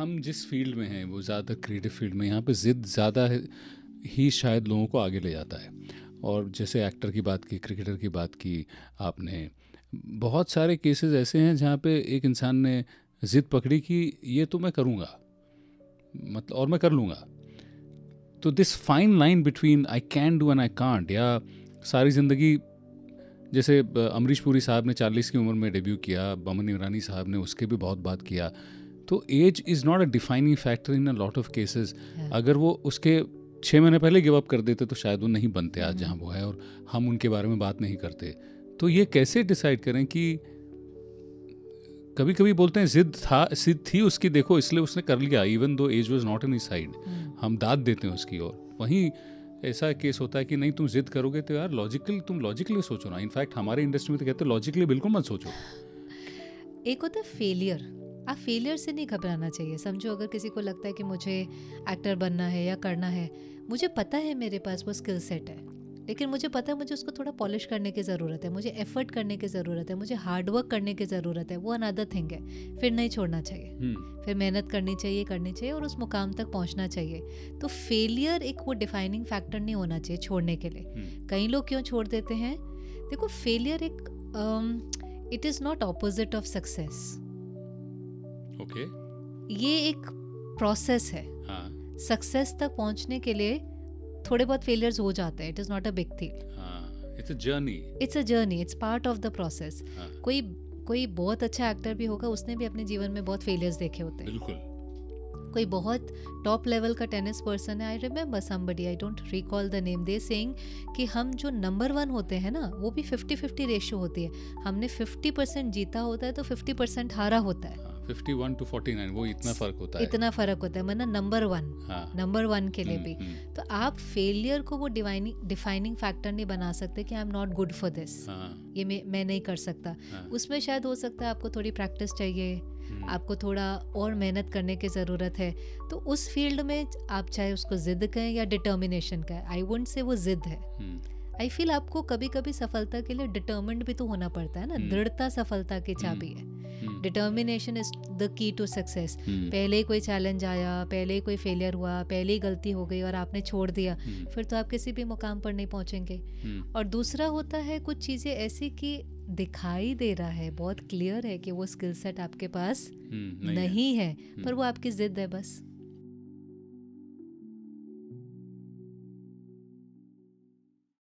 हम जिस फील्ड में हैं वो ज़्यादा क्रिएटिव फील्ड में, यहाँ पे ज़िद ज़्यादा ही शायद लोगों को आगे ले जाता है। और जैसे एक्टर की बात की, क्रिकेटर की बात की आपने, बहुत सारे केसेस ऐसे हैं जहाँ पे एक इंसान ने ज़िद पकड़ी कि ये तो मैं करूँगा, मतलब और मैं कर लूँगा। तो this fine line between I can do and I can't, या सारी ज़िंदगी, जैसे अमरीश पुरी साहब ने 40 की उम्र में डेब्यू किया, बमन ईरानी साहब ने उसके भी बहुत बात किया। तो age is not a defining factor in a lot of cases. अगर वो उसके 6 महीने पहले गिव अप कर देते तो शायद वो नहीं बनते आज जहाँ वो है, और हम उनके बारे में बात नहीं करते। तो ये कैसे डिसाइड करें कि कभी कभी बोलते हैं जिद थी उसकी, देखो इसलिए उसने कर लिया, even though age was not in his side, हम दाद देते हैं उसकी। और वहीं ऐसा केस होता है कि नहीं, तुम जिद करोगे तो यार तुम लॉजिकली सोचो ना। इनफैक्ट हमारे इंडस्ट्री में तो कहते हैं लॉजिकली बिल्कुल मत सोचो। एक होता है फेलियर, आप फेलियर से नहीं घबराना चाहिए। समझो अगर किसी को लगता है कि मुझे एक्टर बनना है या करना है, मुझे पता है मेरे पास वो स्किल सेट है, लेकिन मुझे पता है मुझे उसको थोड़ा पॉलिश करने की ज़रूरत है, मुझे एफर्ट करने की ज़रूरत है, मुझे हार्ड वर्क करने की ज़रूरत है, वो अनदर थिंग है, फिर नहीं छोड़ना चाहिए, फिर मेहनत करनी चाहिए और उस मुकाम तक पहुंचना चाहिए। तो फेलियर एक वो डिफाइनिंग फैक्टर नहीं होना चाहिए छोड़ने के लिए। कई लोग क्यों छोड़ देते हैं? देखो, फेलियर एक it is not opposite of success. Okay, ये एक प्रोसेस है। सक्सेस तक पहुंचने के लिए थोड़े बहुत फेलियर्स हो जाते हैं, it is not a big thing, it's a journey, it's part of the process. कोई बहुत अच्छा एक्टर भी होगा, उसने भी अपने जीवन में बहुत फेलियर्स देखे होते हैं। बिल्कुल। कोई बहुत टॉप लेवल का टेनिस पर्सन है, I remember somebody, I don't recall the name, they saying कि हम जो नंबर 1 होते हैं ना, वो भी 50-50 रेशियो होती है। हमने 50% जीता होता है तो 50% हारा होता है। 51 to 49, वो इतना फर्क होता है, मतलब नंबर 1 के लिए भी। तो आप फेलियर को वो डिफाइनिंग फैक्टर नहीं बना सकते कि I am not good for this, ये मैं नहीं कर सकता। उसमें शायद हो सकता है आपको थोड़ी प्रैक्टिस चाहिए, आपको थोड़ा और मेहनत करने की ज़रूरत है। तो उस फील्ड में आप चाहे उसको जिद कहें या डिटर्मिनेशन कहें, आई वुडंट से वो जिद है। आई फील आपको कभी कभी सफलता के लिए डिटर्मिन्ड भी तो होना पड़ता है ना। दृढ़ता सफलता की चाबी है। Determination is the key to success. पहले ही कोई चैलेंज आया, पहले ही कोई फेलियर हुआ, पहले ही गलती हो गई और आपने छोड़ दिया, फिर तो आप किसी भी मुकाम पर नहीं पहुंचेंगे। और दूसरा होता है कुछ चीज़ें ऐसी कि दिखाई दे रहा है, बहुत क्लियर है कि वो स्किल सेट आपके पास नहीं है, पर वो आपकी जिद है बस।